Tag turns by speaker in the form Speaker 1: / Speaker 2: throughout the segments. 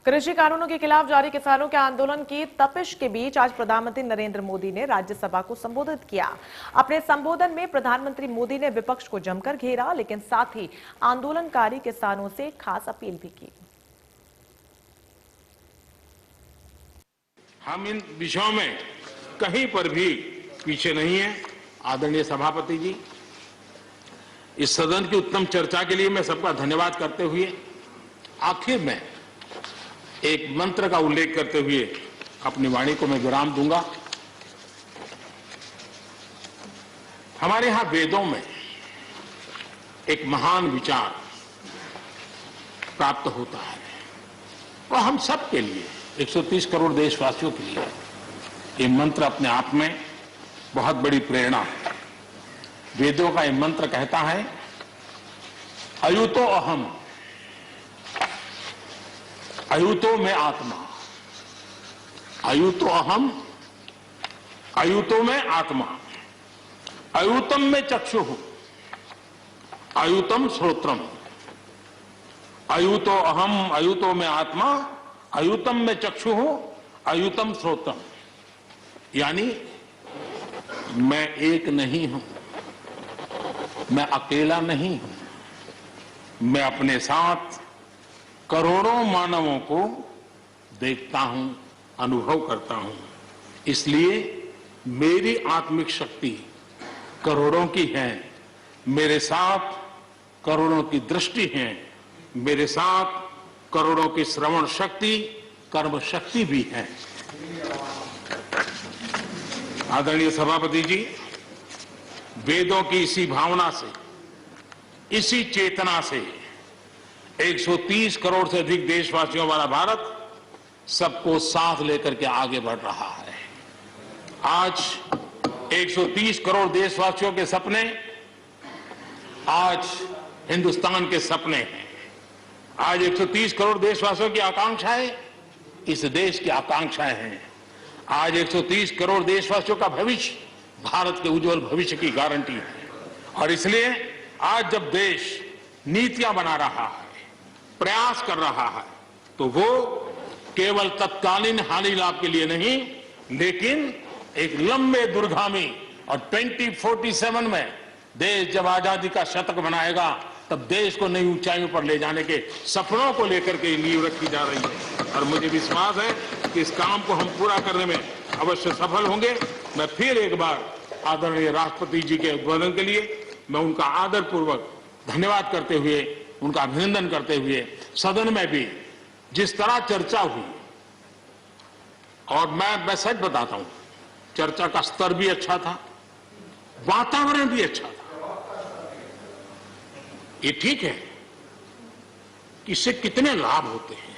Speaker 1: कृषि कानूनों के खिलाफ जारी किसानों के आंदोलन की तपिश के बीच आज प्रधानमंत्री नरेंद्र मोदी ने राज्यसभा को संबोधित किया। अपने संबोधन में प्रधानमंत्री मोदी ने विपक्ष को जमकर घेरा, लेकिन साथ ही आंदोलनकारी किसानों से खास अपील भी की।
Speaker 2: हम इन विषयों में कहीं पर भी पीछे नहीं है। आदरणीय सभापति जी, इस सदन की उत्तम चर्चा के लिए मैं सबका धन्यवाद करते हुए आखिर में एक मंत्र का उल्लेख करते हुए अपनी वाणी को मैं विराम दूंगा। हमारे यहां वेदों में एक महान विचार प्राप्त होता है और हम सब के लिए 130 करोड़ देशवासियों के लिए ये मंत्र अपने आप में बहुत बड़ी प्रेरणा है। वेदों का ये मंत्र कहता है, अयुतो अहम, अयुतो में आत्मा, अयुतो अहम, अयुतो में आत्मा, अयुतम में चक्षुः, अयुतम श्रोत्रम, अयुतो अहम, अयुतो में आत्मा, अयुतम में चक्षुः, अयुतम श्रोत्रम। यानी मैं एक नहीं हूं, मैं अकेला नहीं हूं, मैं अपने साथ करोड़ों मानवों को देखता हूं, अनुभव करता हूं। इसलिए मेरी आत्मिक शक्ति करोड़ों की है, मेरे साथ करोड़ों की दृष्टि है, मेरे साथ करोड़ों की श्रवण शक्ति, कर्म शक्ति भी है। आदरणीय सभापति जी, वेदों की इसी भावना से, इसी चेतना से 130 करोड़ से अधिक देशवासियों वाला भारत सबको साथ लेकर के आगे बढ़ रहा है। आज 130 करोड़ देशवासियों के सपने आज हिंदुस्तान के सपने हैं। आज 130 करोड़ देशवासियों की आकांक्षाएं इस देश की आकांक्षाएं हैं। आज 130 करोड़ देशवासियों का भविष्य भारत के उज्जवल भविष्य की गारंटी है। और इसलिए आज जब देश नीतियां बना रहा है, प्रयास कर रहा है, तो वो केवल तत्कालीन हानि लाभ के लिए नहीं, लेकिन एक लंबे दूरगामी और 2047 में देश जब आजादी का शतक मनाएगा, तब देश को नई ऊंचाइयों पर ले जाने के सपनों को लेकर के नींव रखी जा रही है। और मुझे विश्वास है कि इस काम को हम पूरा करने में अवश्य सफल होंगे। मैं फिर एक बार आदरणीय राष्ट्रपति जी के उद्बोधन के लिए मैं उनका आदरपूर्वक धन्यवाद करते हुए, उनका अभिनंदन करते हुए, सदन में भी जिस तरह चर्चा हुई, और मैं सच बताता हूं, चर्चा का स्तर भी अच्छा था, वातावरण भी अच्छा था। ये ठीक है कि इससे कितने लाभ होते हैं,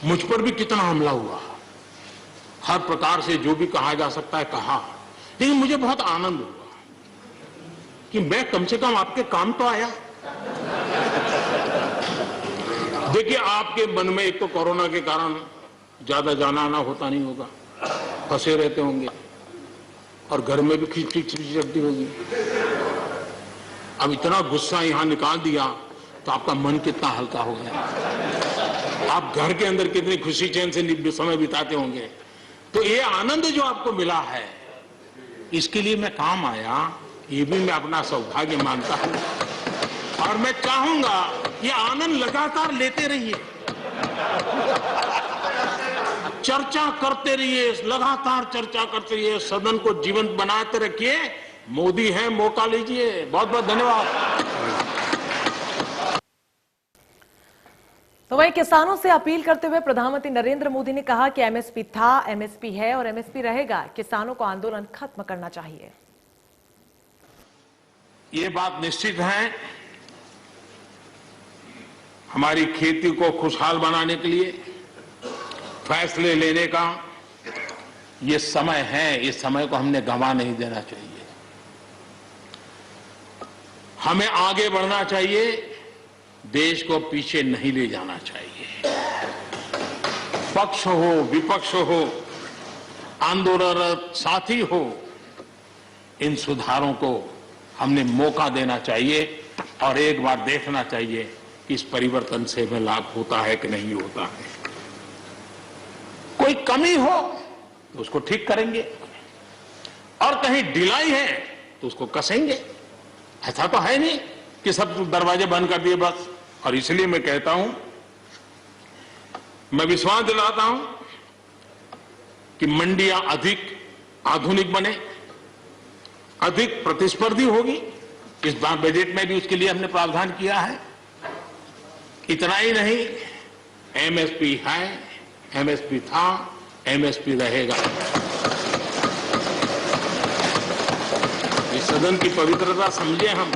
Speaker 2: मुझ पर भी कितना हमला हुआ, हर प्रकार से जो भी कहा जा सकता है कहा, लेकिन मुझे बहुत आनंद हुआ कि मैं कम से कम आपके काम तो आया। देखिए, आपके मन में एक तो कोरोना के कारण ज्यादा जाना आना होता नहीं होगा, फंसे रहते होंगे और घर में भी खिचखिचती होगी। अब इतना गुस्सा यहां निकाल दिया तो आपका मन कितना हल्का हो गया। आप घर के अंदर कितनी खुशी चैन से समय बिताते होंगे। तो ये आनंद जो आपको मिला है, इसके लिए मैं काम आया, ये भी मैं अपना सौभाग्य मानता हूं। और मैं चाहूंगा ये आनंद लगातार लेते रहिए, चर्चा करते रहिए, लगातार चर्चा करते रहिए, सदन को जीवंत बनाते रखिए। मोदी है, मौका लीजिए। बहुत बहुत धन्यवाद।
Speaker 1: तो वहीं किसानों से अपील करते हुए प्रधानमंत्री नरेंद्र मोदी ने कहा कि एमएसपी था, एमएसपी है और एमएसपी रहेगा। किसानों को आंदोलन खत्म करना चाहिए।
Speaker 2: ये बात निश्चित है, हमारी खेती को खुशहाल बनाने के लिए फैसले लेने का ये समय है। इस समय को हमने गंवा नहीं देना चाहिए। हमें आगे बढ़ना चाहिए, देश को पीछे नहीं ले जाना चाहिए। पक्ष हो, विपक्ष हो, आंदोलनरत साथी हो, इन सुधारों को हमने मौका देना चाहिए और एक बार देखना चाहिए कि इस परिवर्तन से हमें लाभ होता है कि नहीं होता है। कोई कमी हो तो उसको ठीक करेंगे और कहीं ढिलाई है तो उसको कसेंगे। ऐसा तो है नहीं कि सब दरवाजे बंद कर दिए बस। और इसलिए मैं कहता हूं, मैं विश्वास दिलाता हूं कि मंडियां अधिक आधुनिक बने, अधिक प्रतिस्पर्धी होगी। इस बार बजट में भी उसके लिए हमने प्रावधान किया है। इतना ही नहीं, एमएसपी है, एमएसपी था, एमएसपी रहेगा। इस सदन की पवित्रता समझे हम।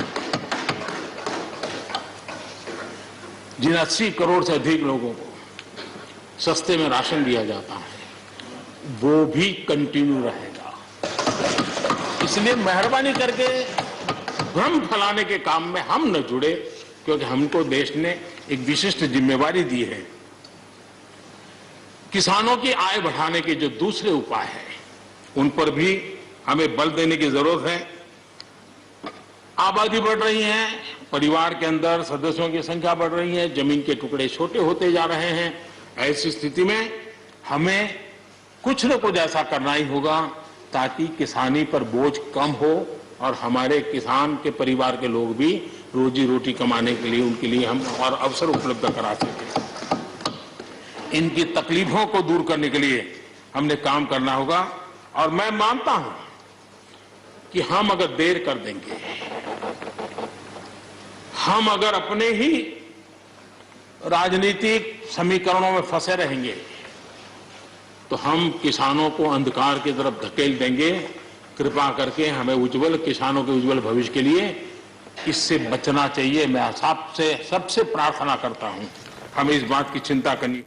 Speaker 2: जिन 80 करोड़ से अधिक लोगों को सस्ते में राशन दिया जाता है, वो भी कंटिन्यू रहेगा। इसलिए मेहरबानी करके भ्रम फैलाने के काम में हम न जुड़े, क्योंकि हमको देश ने एक विशिष्ट जिम्मेवारी दी है। किसानों की आय बढ़ाने के जो दूसरे उपाय हैं, उन पर भी हमें बल देने की जरूरत है। आबादी बढ़ रही है, परिवार के अंदर सदस्यों की संख्या बढ़ रही है, जमीन के टुकड़े छोटे होते जा रहे हैं। ऐसी स्थिति में हमें कुछ न कुछ ऐसा करना ही होगा ताकि किसानी पर बोझ कम हो और हमारे किसान के परिवार के लोग भी रोजी रोटी कमाने के लिए, उनके लिए हम और अवसर उपलब्ध करा सकें। इनकी तकलीफों को दूर करने के लिए हमने काम करना होगा। और मैं मानता हूं कि हम अगर देर कर देंगे, हम अगर अपने ही राजनीतिक समीकरणों में फंसे रहेंगे, तो हम किसानों को अंधकार की तरफ धकेल देंगे। कृपा करके हमें उज्जवल किसानों के उज्जवल भविष्य के लिए इससे बचना चाहिए। मैं सबसे प्रार्थना करता हूं, हमें इस बात की चिंता करनी